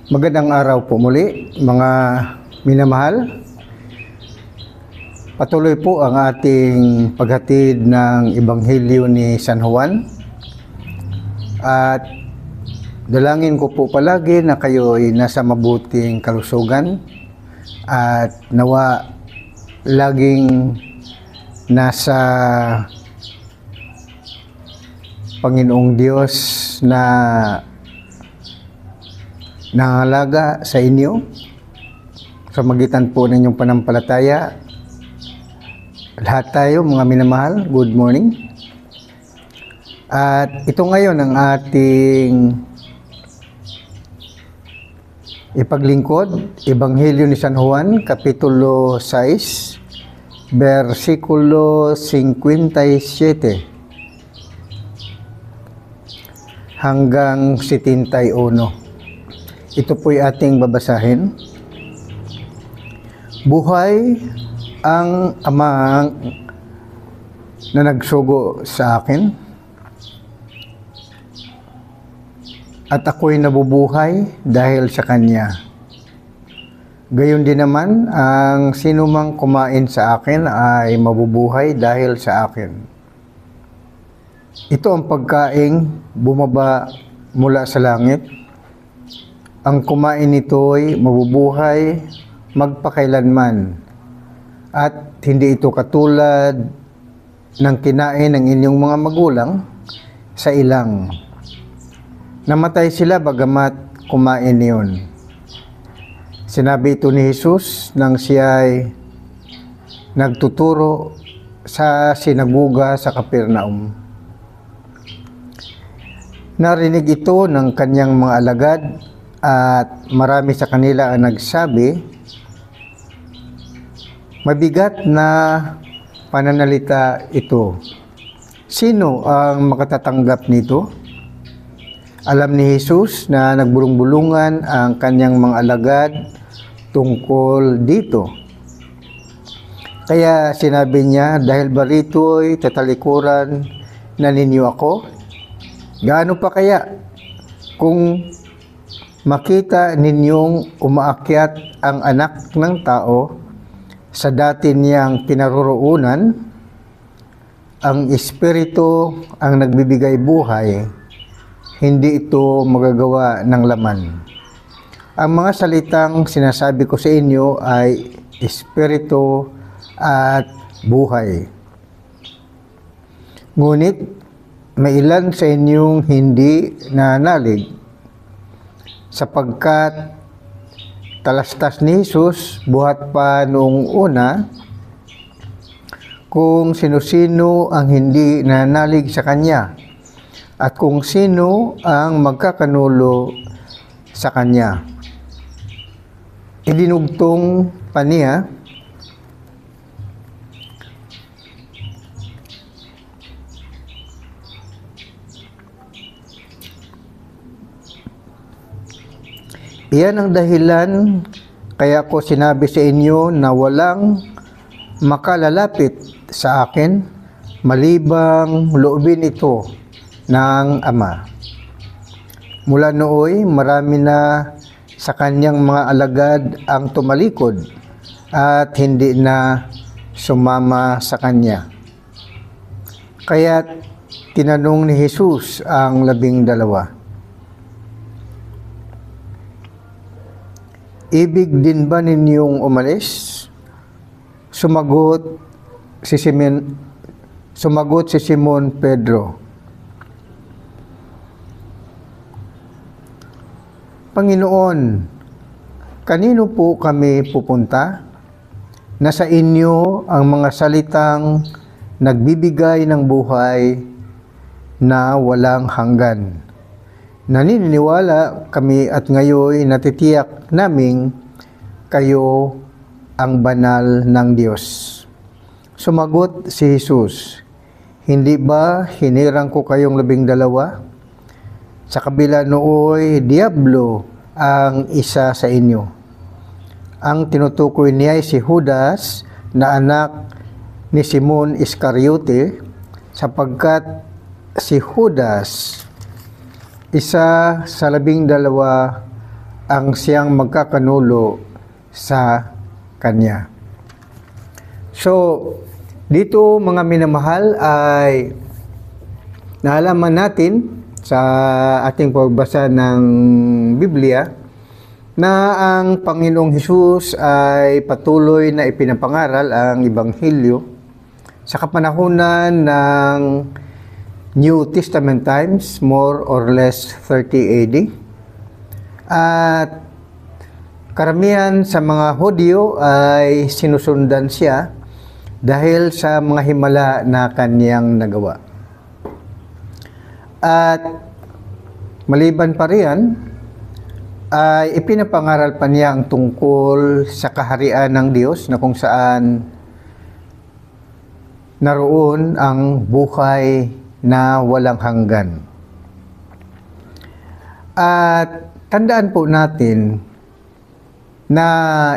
Magandang araw po muli, mga minamahal. Patuloy po ang ating paghatid ng Ebanghelyo ni San Juan. At dalangin ko po palagi na kayo ay nasa mabuting kalusugan at nawa laging nasa Panginoong Diyos na nangangalaga sa inyo sa magitan po ng inyong panampalataya. Lahat tayo mga minamahal, good morning. At ito ngayon ang ating ipaglingkod, Ebanghelyo ni San Juan, Kapitulo 6, versikulo 57 hanggang 71. Ito po'y ating babasahin. Buhay ang Ama na nagsugo sa akin, at ako'y nabubuhay dahil sa Kanya. Gayon din naman, ang sinumang kumain sa akin ay mabubuhay dahil sa akin. Ito ang pagkaing bumaba mula sa langit. Ang kumain nito'y mabubuhay magpakailanman, at hindi ito katulad ng kinain ng inyong mga magulang sa ilang. Namatay sila bagamat kumain niyon. Sinabi ito ni Jesus nang siya'y nagtuturo sa sinaguga sa Capernaum. Narinig ito ng kanyang mga alagad, at marami sa kanila ang nagsabi, mabigat na pananalita ito. Sino ang makatatanggap nito? Alam ni Jesus na nagbulong-bulungan ang kanyang mga alagad tungkol dito. Kaya sinabi niya, dahil ba rito'y tatalikuran na ninyo ako? Gaano pa kaya kung makita ninyong umaakyat ang anak ng tao sa dati niyang kinaroroonan? Ang Espiritu ang nagbibigay buhay, hindi ito magagawa ng laman. Ang mga salitang sinasabi ko sa inyo ay Espiritu at buhay. Ngunit may ilan sa inyong hindi nanalig, sapagkat talastas ni Jesus buhat pa noong una kung sino-sino ang hindi nanalig sa Kanya at kung sino ang magkakanulo sa Kanya. Idinugtong pa niya iyan ang dahilan kaya ko sinabi sa inyo na walang makalalapit sa akin malibang loobin ito ng Ama. Mula nooy marami na sa kanyang mga alagad ang tumalikod at hindi na sumama sa kanya. Kaya tinanong ni Jesus ang 12, ibig din ba ninyong umalis? Sumagot si Simon Pedro, Panginoon, kanino po kami pupunta? Nasa inyo ang mga salitang nagbibigay ng buhay na walang hanggan. Naniniwala kami at ngayon natitiyak naming kayo ang banal ng Diyos. Sumagot si Jesus, hindi ba hinirang ko kayong 12? Sa kabila nooy Diablo ang isa sa inyo. Ang tinutukoy niya ay si Judas na anak ni Simon Iscariote, sapagkat si Judas isa sa 12 ang siyang magkakanulo sa Kanya. So, dito mga minamahal ay naalaman natin sa ating pagbasa ng Biblia na ang Panginoong Hesus ay patuloy na ipinapangaral ang Ebanghelyo sa kapanahunan ng New Testament times, more or less 30 AD. At karamihan sa mga Hudyo ay sinusundan siya dahil sa mga himala na kanyang nagawa. At maliban pa riyan, ay ipinapangaral pa niya ang tungkol sa kaharian ng Diyos na kung saan naroon ang buhay na walang hanggan. At tandaan po natin na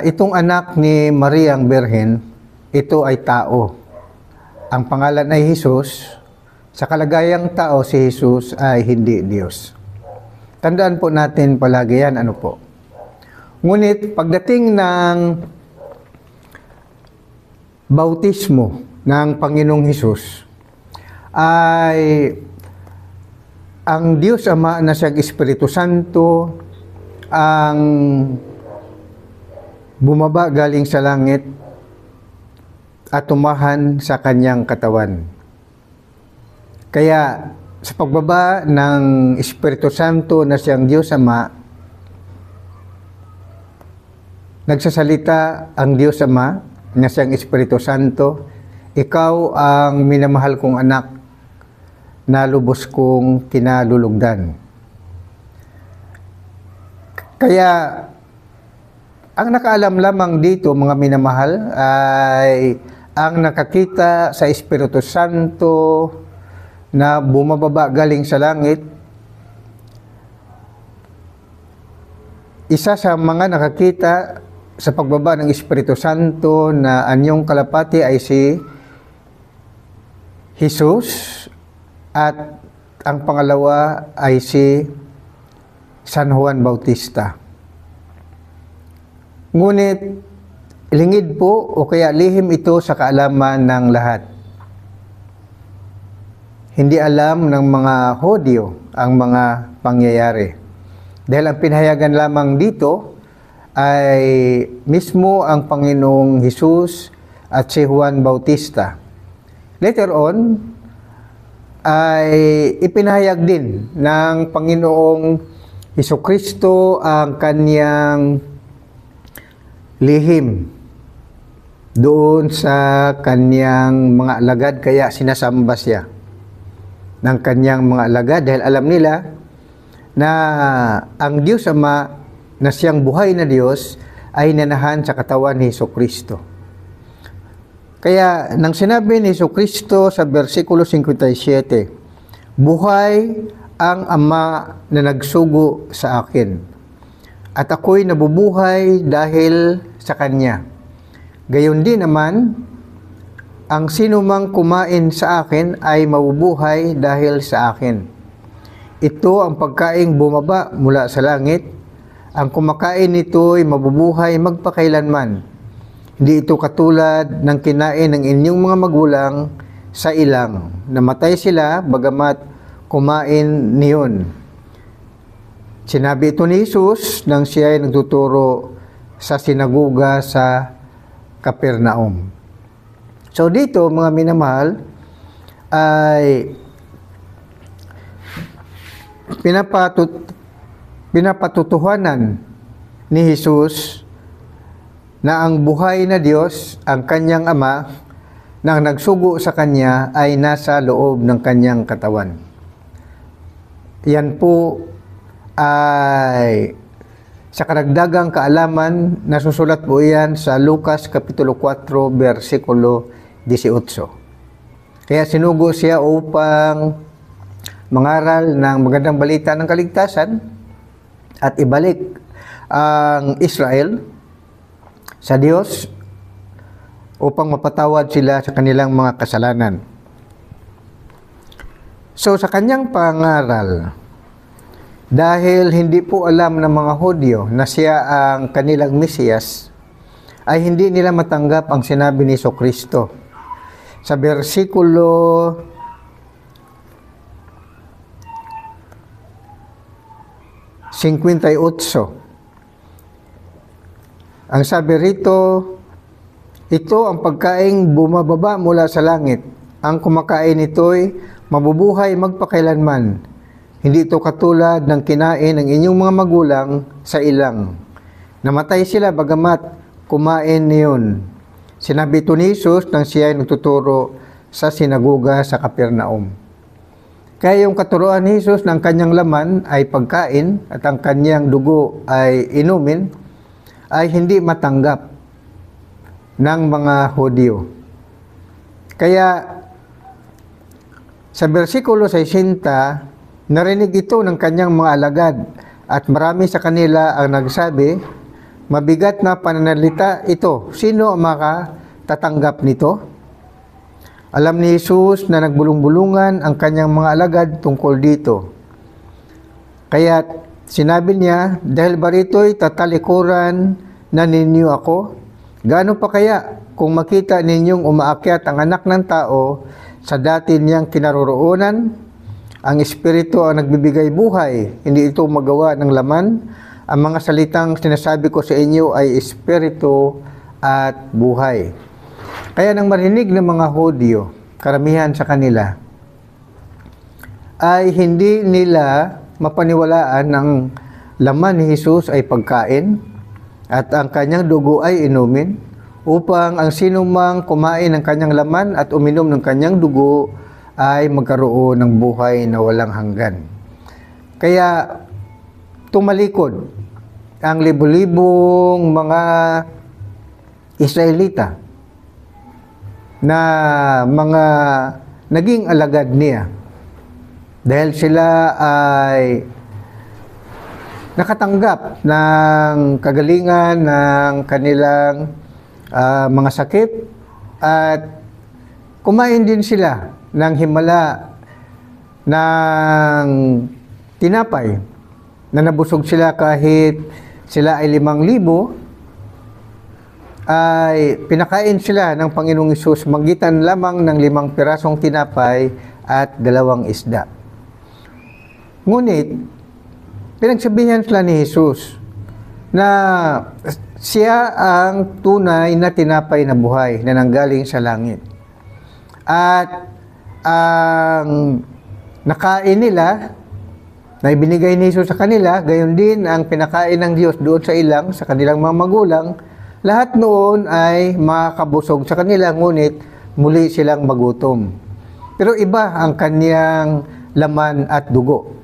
itong anak ni Mariang Birhen, ito ay tao. Ang pangalan ay Jesus. Sa kalagayang tao, si Jesus ay hindi Diyos. Tandaan po natin palagi yan, ano po. Ngunit pagdating ng bautismo ng Panginoong Hesus, ay ang Diyos Ama na siyang Espiritu Santo ang bumaba galing sa langit at tumahan sa kanyang katawan. Kaya sa pagbaba ng Espiritu Santo na siyang Diyos Ama, nagsasalita ang Diyos Ama na siyang Espiritu Santo, ikaw ang minamahal kong anak na lubos kong kinalulugdan. Kaya ang nakaalam lamang dito mga minamahal ay ang nakakita sa Espiritu Santo na bumababa galing sa langit. Isa sa mga nakakita sa pagbaba ng Espiritu Santo na anyong kalapati ay si Jesus at ang pangalawa ay si San Juan Bautista. Ngunit lingid po o kaya lihim ito sa kaalaman ng lahat. Hindi alam ng mga Hudyo ang mga pangyayari. Dahil ang pinahayagan lamang dito ay mismo ang Panginoong Hesus at si Juan Bautista. Later on, ay ipinahayag din ng Panginoong Hesukristo ang kanyang lihim doon sa kanyang mga alagad, kaya sinasamba siya ng kanyang mga alagad dahil alam nila na ang Diyos Ama na siyang buhay na Diyos ay nanahan sa katawan ni Hesukristo. Kaya nang sinabi ni Hesukristo sa versikulo 57, buhay ang Ama na nagsugo sa akin at ako'y nabubuhay dahil sa Kanya. Gayon din naman, ang sinumang kumain sa akin ay mabubuhay dahil sa akin. Ito ang pagkaing bumaba mula sa langit. Ang kumakain nito ay mabubuhay magpakailanman. Hindi ito katulad ng kinain ng inyong mga magulang sa ilang. Namatay sila bagamat kumain niyon. Sinabi ito ni Jesus nang siya ay nagtuturo sa sinagoga sa Capernaum. So dito mga minamahal ay pinapatutuhanan ni Jesus na ang buhay na Diyos, ang kanyang Ama, na nagsugo sa kanya ay nasa loob ng kanyang katawan. Yan po ay sa karagdagang kaalaman, nasusulat po yan sa Lucas Kapitulo 4, versikulo 18. Kaya sinugo siya upang mangaral ng magandang balita ng kaligtasan at ibalik ang Israel sa Diyos upang mapatawad sila sa kanilang mga kasalanan. So sa kanyang pangaral, Dahil hindi po alam ng mga Hudyo na siya ang kanilang Mesiyas, ay hindi nila matanggap ang sinabi ni Jesucristo. Sa versikulo 58, ang sabi rito, ito ang pagkaing bumababa mula sa langit. Ang kumakain nito'y mabubuhay magpakailanman. Hindi ito katulad ng kinain ng inyong mga magulang sa ilang. Namatay sila bagamat kumain niyon. Sinabi ito ni Jesus nang siya ay nagtuturo sa sinagoga sa Capernaum. Kaya yung katuruan ni Jesus ng kanyang laman ay pagkain at ang kanyang dugo ay inumin, ay hindi matanggap ng mga Hudyo. Kaya sa versikulo 60, narinig ito ng kanyang mga alagad at marami sa kanila ang nagsabi, mabigat na pananalita ito. Sino ang makatatanggap nito? Alam ni Jesus na nagbulong-bulungan ang kanyang mga alagad tungkol dito. Kaya sinabi niya, dahil ba rito'y tatalikuran na ninyo ako? Gaano pa kaya kung makita ninyong umaakyat ang anak ng tao sa dati niyang kinaroroonan? Ang Espiritu ang nagbibigay buhay, hindi ito magawa ng laman. Ang mga salitang sinasabi ko sa inyo ay Espiritu at buhay. Kaya nang marinig ng mga Hudyo, karamihan sa kanila, ay hindi nila mapaniwalaan ng laman ni Jesus ay pagkain at ang kanyang dugo ay inumin upang ang sinumang kumain ng kanyang laman at uminom ng kanyang dugo ay magkaroon ng buhay na walang hanggan. Kaya tumalikod ang libo-libong mga Israelita na mga naging alagad niya dahil sila ay nakatanggap ng kagalingan ng kanilang mga sakit at kumain din sila ng himala ng tinapay na nabusog sila kahit sila ay 5,000 ay pinakain sila ng Panginoong Hesus magitan lamang ng 5 pirasong tinapay at 2 isda. Ngunit, pinagsabihan sila ni Jesus na siya ang tunay na tinapay na buhay na nanggaling sa langit. At ang nakain nila, na ibinigay ni Jesus sa kanila, gayon din ang pinakain ng Diyos doon sa ilang, sa kanilang mga magulang, lahat noon ay makakabusog sa kanila, ngunit muli silang magutom. Pero iba ang kanyang laman at dugo.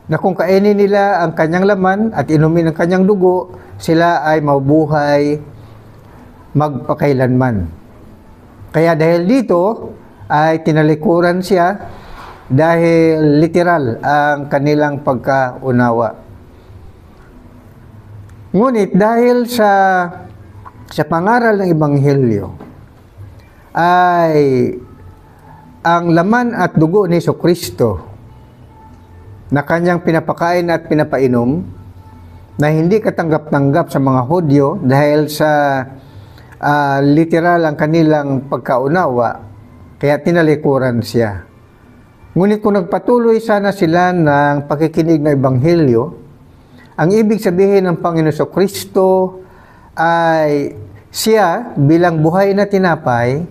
Na kung kainin nila ang kanyang laman at inumin ang kanyang dugo, sila ay mabuhay magpakailanman. Kaya dahil dito ay tinalikuran siya dahil literal ang kanilang pagkaunawa. Ngunit dahil sa pangaral ng Ebanghelyo ay ang laman at dugo ni Jesucristo na kanyang pinapakain at pinapainom na hindi katanggap-tanggap sa mga Hudyo dahil sa literal ang kanilang pagkaunawa, kaya tinalikuran siya. Ngunit kung nagpatuloy sana sila ng pakikinig ng Ebanghelyo, ang ibig sabihin ng Panginoon Jesucristo ay siya bilang buhay na tinapay,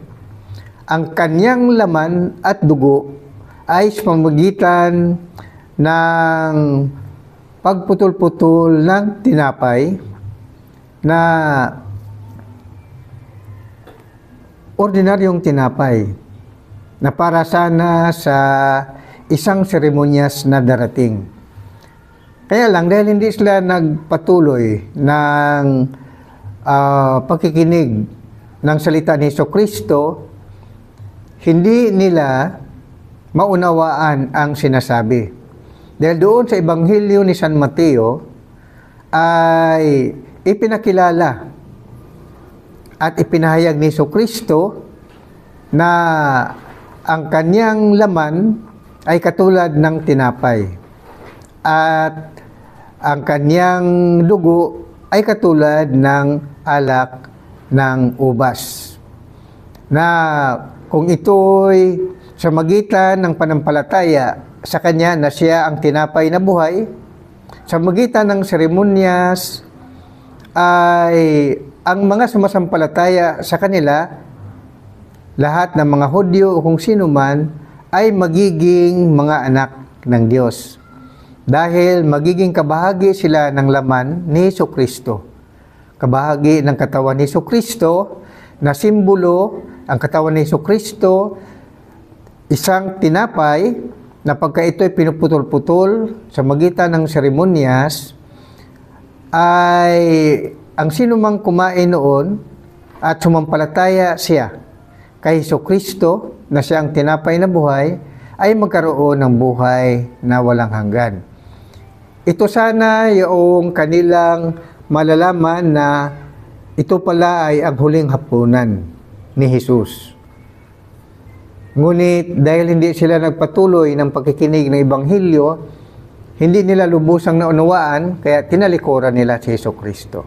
ang kanyang laman at dugo ay sa pamamagitan ng pagputol-putol ng tinapay na ordinaryong tinapay na para sana sa isang seremonyas na darating. Kaya lang, dahil hindi sila nagpatuloy ng pagkikinig ng salita ni Jesucristo, hindi nila maunawaan ang sinasabi. Dahil doon sa Ebanghelyo ni San Mateo ay ipinakilala at ipinahayag ni Jesucristo na ang kanyang laman ay katulad ng tinapay. at ang kanyang dugo ay katulad ng alak ng ubas. Na kung ito'y sa magitan ng panampalataya sa kanya na siya ang tinapay na buhay, sa magitan ng seremonyas ay ang mga sumasampalataya sa kanila, lahat ng mga Hudyo o kung sino man, ay magiging mga anak ng Diyos. Dahil magiging kabahagi sila ng laman ni Jesucristo. Kabahagi ng katawan ni Jesucristo na simbolo, ang katawan ni Jesucristo, isang tinapay na pagka ito'y pinuputol-putol sa magitan ng seremonyas, ay ang sinumang kumain noon at sumampalataya siya kay Jesucristo na siya ang tinapay na buhay, ay magkaroon ng buhay na walang hanggan. Ito sana yung kanilang malalaman na ito pala ay ang huling hapunan ni Jesus. Ngunit dahil hindi sila nagpatuloy ng pagkikinig ng Ebanghelyo, hindi nila lubusang naunawaan, kaya tinalikuran nila si Jesucristo.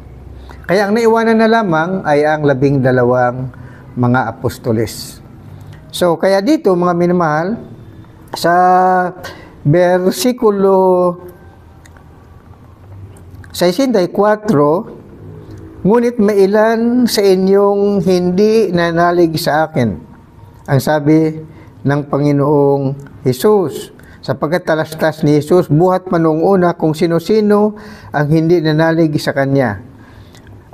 Kaya ang naiwanan na lamang ay ang 12 mga apostoles. So, kaya dito mga minamahal, sa versikulo 64, ngunit may ilan sa inyong hindi nanalig sa akin, ang sabi ng Panginoong Hesus, sapagkat talastas ni Jesus buhat pa noong una kung sino-sino ang hindi nanalig sa Kanya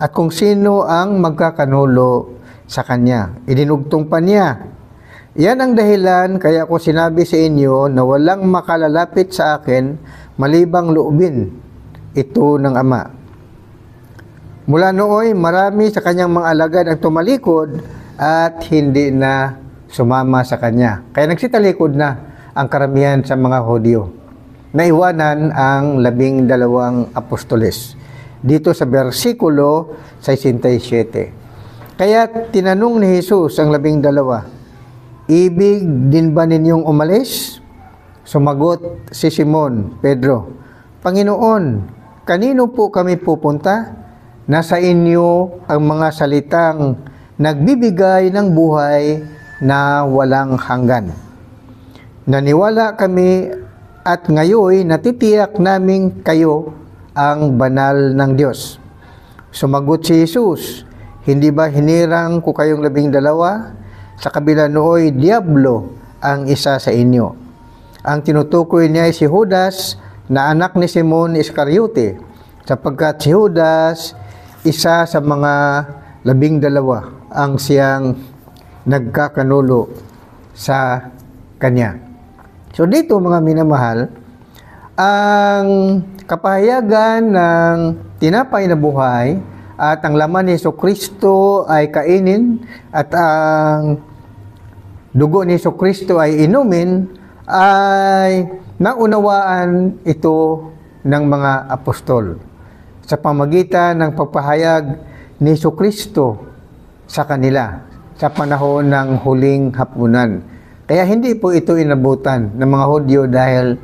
at kung sino ang magkakanulo sa Kanya. Idinugtong pa niya. Yan ang dahilan kaya ko sinabi sa inyo na walang makalalapit sa akin malibang loobin ito ng Ama. Mula nooy marami sa kanyang mga alagad ang tumalikod at hindi na sumama sa kanya. Kaya nagsitalikod na ang karamihan sa mga Hudyo. Naiwanan ang 12 apostoles. Dito sa versikulo 67. Kaya tinanong ni Jesus ang 12, ibig din ba ninyong umalis? Sumagot si Simon Pedro, Panginoon, kanino po kami pupunta? Nasa inyo ang mga salitang nagbibigay ng buhay na walang hanggan. Naniwala kami at ngayon natitiyak namin kayo ang banal ng Diyos. Sumagot si Jesus, hindi ba hinirang ko kayong 12? Sa kabila nooy, Diablo ang isa sa inyo. Ang tinutukoy niya ay si Judas na anak ni Simon Iscariote, sapagkat si Judas, isa sa mga 12 ang siyang nagkakanulo sa kanya. So dito mga minamahal, ang kapahayagan ng tinapay na buhay at ang laman ni Jesucristo ay kainin at ang dugo ni Jesucristo ay inumin, ay naunawaan ito ng mga apostol sa pamagitan ng pagpahayag ni Jesucristo sa kanila sa panahon ng huling hapunan. Kaya hindi po ito inabutan ng mga Hudyo dahil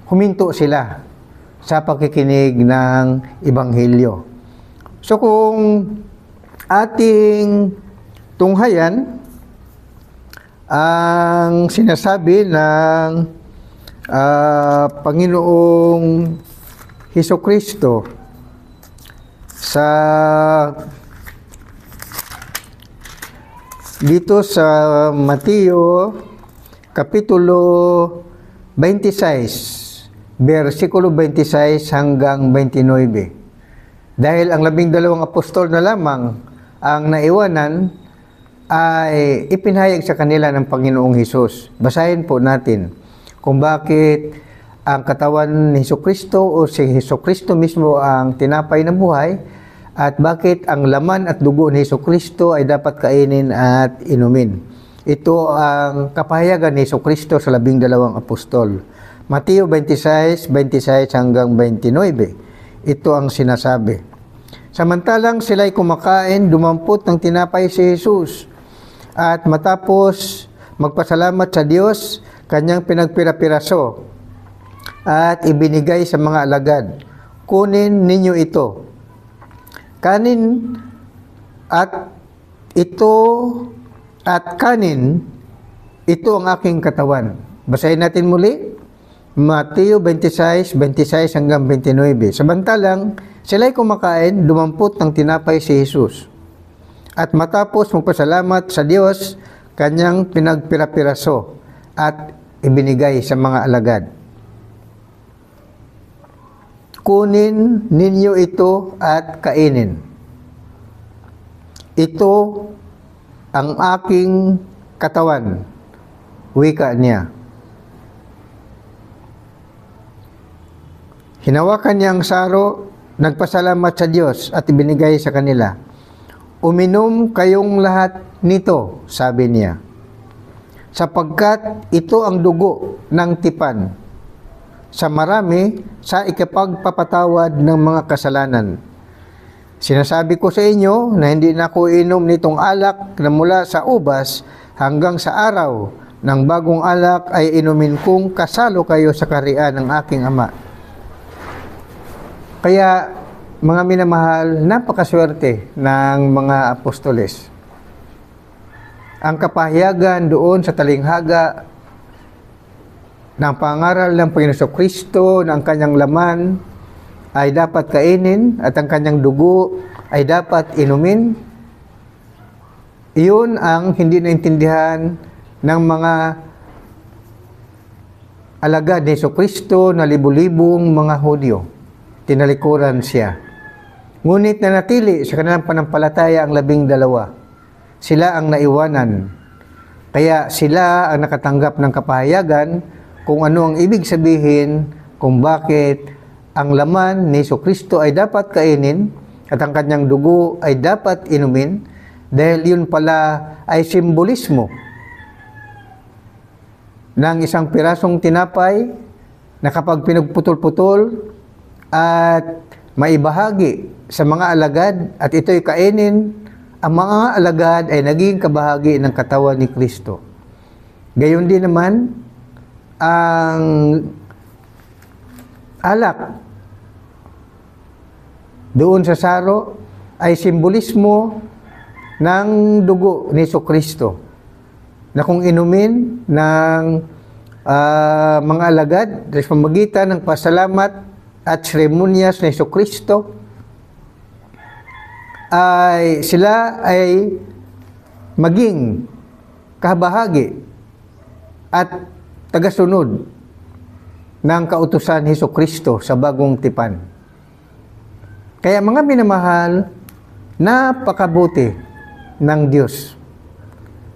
huminto sila sa pakikinig ng Ebanghelyo. So kung ating tunghayan ang sinasabi ng Panginoong Hesukristo sa dito sa Mateo Kapitulo 26, versikulo 26 hanggang 29. Dahil ang 12 apostol na lamang ang naiwanan, ay ipinahayag sa kanila ng Panginoong Hesus. Basahin po natin kung bakit ang katawan ni Jesucristo o si Jesucristo mismo ang tinapay ng buhay at bakit ang laman at dugo ni Jesucristo ay dapat kainin at inumin. Ito ang kapahayagan ni Jesucristo sa 12 apostol. Mateo 26, 26 hanggang 29. Ito ang sinasabi. Samantalang sila'y kumakain, dumampot ng tinapay si Jesus. At matapos magpasalamat sa Diyos, kanyang pinagpira-piraso. at ibinigay sa mga alagad. Kunin ninyo ito. Kanin at ito at kanin, ito ang aking katawan. Basahin natin muli. Mateo 26:26 hanggang 29. Samantalang sila'y kumakain, dumampot ng tinapay si Jesus. At matapos magpasalamat sa Diyos, kanyang pinagpira-piraso at ibinigay sa mga alagad. Kunin ninyo ito at kainin. Ito ang aking katawan, wika niya. Hinawakan niya ang saro, nagpasalamat sa Diyos at ibinigay sa kanila. Uminom kayong lahat nito, sabi niya, sapagkat ito ang dugo ng tipan sa marami sa ikapagpapatawad ng mga kasalanan. Sinasabi ko sa inyo na hindi na ako inom nitong alak na mula sa ubas hanggang sa araw ng bagong alak ay inumin kong kasalo kayo sa kaharian ng aking Ama. Kaya, mga minamahal, napakaswerte ng mga apostoles. Ang kapahayagan doon sa talinghaga ng pangaral ng Panginoon Kristo na ang kanyang laman ay dapat kainin at ang kanyang dugo ay dapat inumin. Iyon ang hindi naintindihan ng mga alagad ni Kristo na libu-libong mga Hudyo. Tinalikuran siya. Ngunit nanatili sa kanilang panampalataya ang 12. Sila ang naiwanan. Kaya sila ang nakatanggap ng kapahayagan kung ano ang ibig sabihin kung bakit ang laman ni Kristo ay dapat kainin at ang kanyang dugo ay dapat inumin dahil yun pala ay simbolismo ng isang pirasong tinapay na kapag pinagputol-putol at maibahagi sa mga alagad at ito'y kainin, ang mga alagad ay naging kabahagi ng katawan ni Kristo. Gayon din naman, ang alak doon sa saro ay simbolismo ng dugo ni Kristo na kung inumin ng mga alagad sa pamamagitan ng pasalamat at seremonyas ni Kristo ay sila ay maging kabahagi at tagasunod ng kautusan ni Kristo sa bagong tipan. Kaya mga minamahal, napakabuti ng Diyos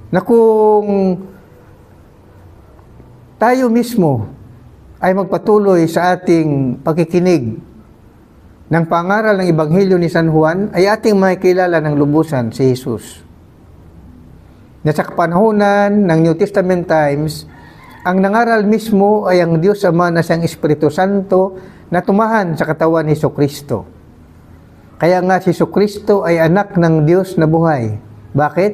na kung tayo mismo ay magpatuloy sa ating pagkikinig ng pangaral ng Ebanghelyo ni San Juan, ay ating makikilala ng lubusan si Jesus. Na sa kapanahunan ng New Testament times, ang nangaral mismo ay ang Diyos Ama na siyang Espiritu Santo na tumahan sa katawan ni Kristo. Kaya nga si Kristo ay anak ng Diyos na buhay. Bakit?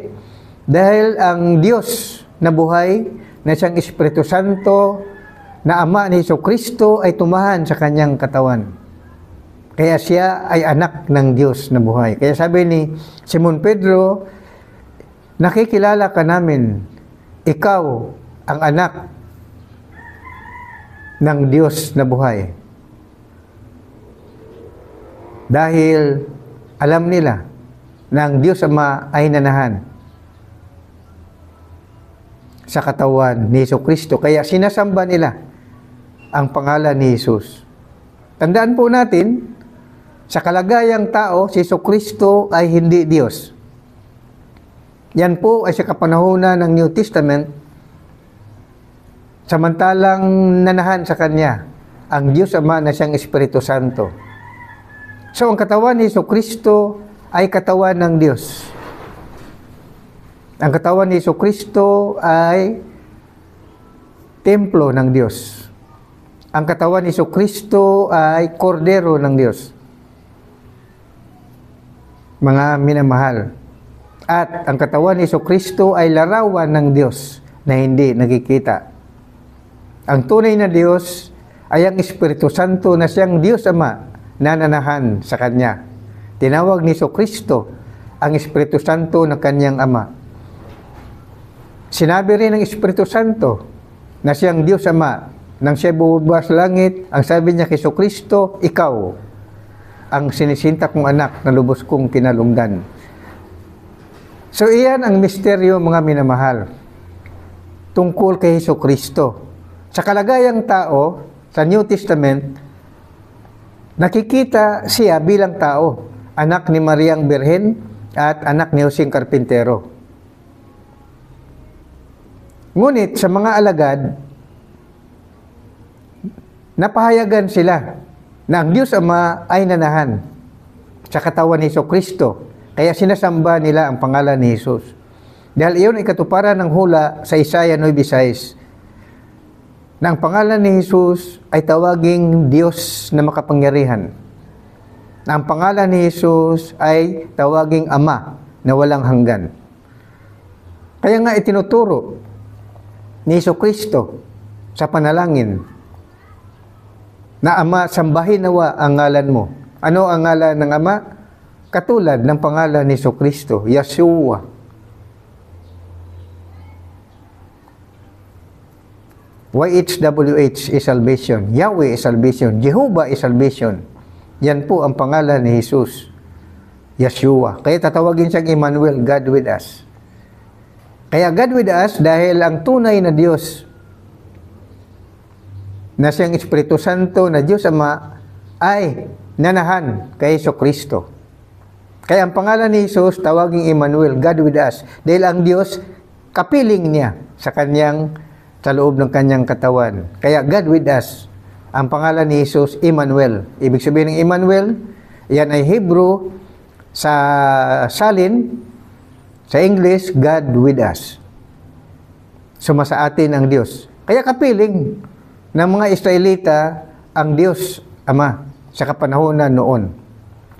Dahil ang Diyos na buhay na siyang Espiritu Santo na Ama ni Kristo ay tumahan sa kanyang katawan. Kaya siya ay anak ng Diyos na buhay. Kaya sabi ni Simon Pedro, nakikilala ka namin, ikaw ang anak ng Diyos na buhay. Dahil alam nila na ang Diyos Ama ay nanahan sa katawan ni Kristo. Kaya sinasamba nila ang pangalan ni Jesus. Tandaan po natin, sa kalagayang tao, si Kristo ay hindi Diyos. Yan po ay sa kapanahunan ng New Testament, samantalang nanahan sa Kanya ang Diyos Ama na siyang Espiritu Santo. So, ang katawan ni Kristo ay katawan ng Diyos. Ang katawan ni Kristo ay templo ng Diyos. Ang katawan ni Kristo ay kordero ng Diyos. Mga minamahal. At ang katawan ni Kristo ay larawan ng Diyos na hindi nakikita. Ang tunay na Diyos ay ang Espiritu Santo na siyang Diyos Ama na nanahan sa Kanya. Tinawag ni Kristo ang Espiritu Santo na Kanyang Ama. Sinabi rin ng Espiritu Santo na siyang Diyos Ama nang siya bumaba sa langit. Ang sabi niya kay Kristo, ikaw ang sinisinta kong anak na lubos kong kinalungdan. So iyan ang misteryo, mga minamahal, tungkol kay Kristo. Sa kalagayang tao, sa New Testament, nakikita siya bilang tao, anak ni Mariang Birhen at anak ni Joseng Karpintero. Ngunit sa mga alagad, napahayagan sila na ang Diyos Ama ay nanahan sa katawan ni Kristo. Kaya sinasamba nila ang pangalan ni Jesus. Dahil iyon ay katuparan ng hula sa Isaiah 9:6 na ang pangalan ni Jesus ay tawaging Diyos na makapangyarihan. Na ang pangalan ni Jesus ay tawaging Ama na walang hanggan. Kaya nga itinuturo ni Kristo sa panalangin na Ama, sambahin nawa ang ngalan mo. Ano ang ngalan ng Ama? Katulad ng pangalan ni Kristo, Yeshua. YHWH is salvation. Yahweh is salvation. Jehovah is salvation. Yan po ang pangalan ni Jesus. Yeshua. Kaya tatawagin siyang Emmanuel, God with us. Kaya God with us dahil ang tunay na Diyos na siyang Espiritu Santo na Diyos Ama ay nanahan kay Kristo. Kaya ang pangalan ni Jesus tawaging Emmanuel, God with us. Dahil ang Diyos kapiling niya sa loob ng kanyang katawan. Kaya God with us. Ang pangalan ni Jesus, Emmanuel. Ibig sabihin ng Emmanuel, yan ay Hebrew sa salin, sa English, God with us. Sumasa atin ang Diyos. Kaya kapiling ng mga Israelita ang Diyos Ama sa kapanahonan noon.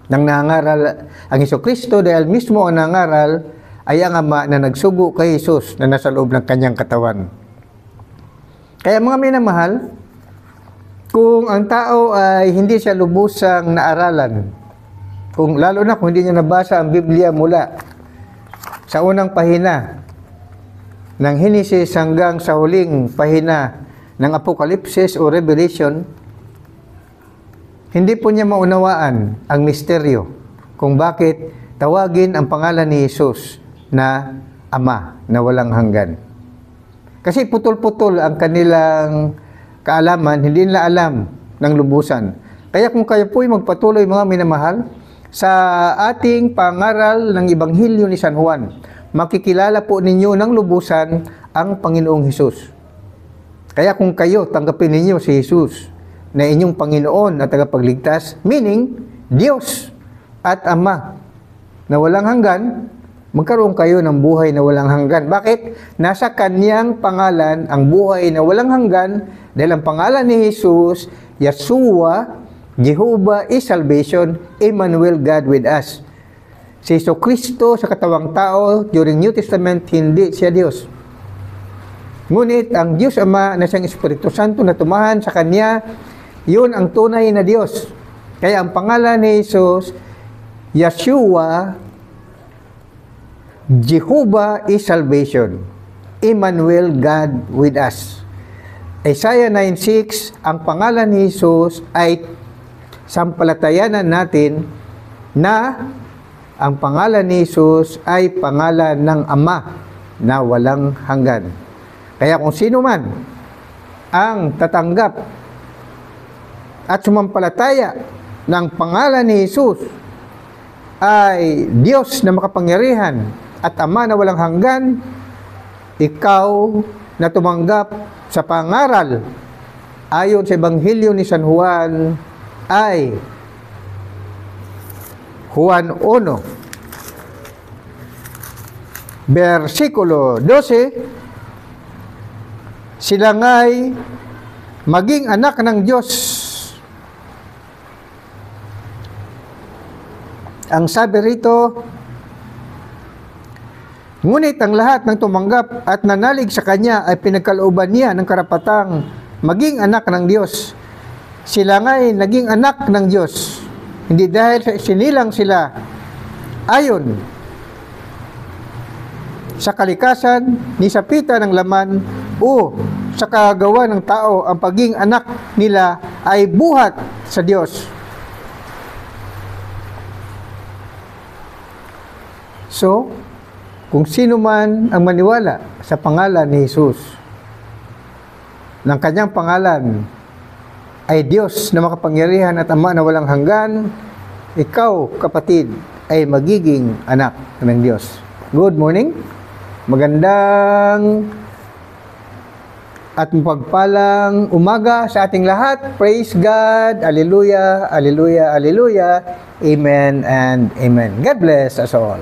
Nang nangaral ang Kristo dahil mismo ang nangaral ay ang Ama na nagsugo kay Jesus na nasa loob ng kanyang katawan. Kaya mga minamahal, kung ang tao ay hindi siya lubusang naaralan, lalo na kung hindi niya nabasa ang Biblia mula sa unang pahina ng Henesis hanggang sa huling pahina ng Apokalipsis o Revelation, hindi po niya maunawaan ang misteryo kung bakit tawagin ang pangalan ni Jesus na Ama na walang hanggan. Kasi putol-putol ang kanilang kaalaman, hindi nila alam ng lubusan. Kaya kung kayo po'y magpatuloy, mga minamahal, sa ating pangaral ng Ebanghelyo ni San Juan, makikilala po ninyo ng lubusan ang Panginoong Hesus. Kaya kung kayo tanggapin ninyo si Jesus na inyong Panginoon at tagapagligtas, meaning Diyos at Ama na walang hanggan, magkaroon kayo ng buhay na walang hanggan. Bakit? Nasa kanyang pangalan ang buhay na walang hanggan dahil ang pangalan ni Jesus, Yeshua, Jehovah is salvation, Emmanuel, God with us. Si Kristo sa katawang tao during New Testament, hindi siya Diyos. Ngunit ang Diyos Ama na siyang Espiritu Santo na tumahan sa Kanya, yun ang tunay na Diyos. Kaya ang pangalan ni Jesus, Yeshua, Jehovah is salvation, Emmanuel, God with us. Isaiah 9:6, ang pangalan ni Jesus ay sampalatayanan natin na ang pangalan ni Jesus ay pangalan ng Ama na walang hanggan. Kaya kung sino man ang tatanggap at sumampalataya ng pangalan ni Jesus ay Diyos na makapangyarihan at Ama na walang hanggan, ikaw na tumanggap sa pangaral ayon sa Ebanghelyo ni San Juan ay Juan 1, versikulo 12, sila nga'y maging anak ng Diyos. Ang sabi rito, ngunit ang lahat ng tumanggap at nanalig sa Kanya ay pinagkalooban niya ng karapatang maging anak ng Diyos Sila nga ay naging anak ng Diyos. Hindi dahil sinilang sila ayon sa kalikasan, ni sa pita ng laman, o sa kagawa ng tao, ang pagiging anak nila ay buhat sa Diyos. So, kung sino man ang maniwala sa pangalan ni Jesus, ng kanyang pangalan ay Diyos na makapangyarihan at Ama na walang hanggan, ikaw, kapatid, ay magiging anak ng Diyos. Good morning. Magandang at mapagpalang umaga sa ating lahat. Praise God. Alleluia, alleluia, alleluia. Amen and amen. God bless us all.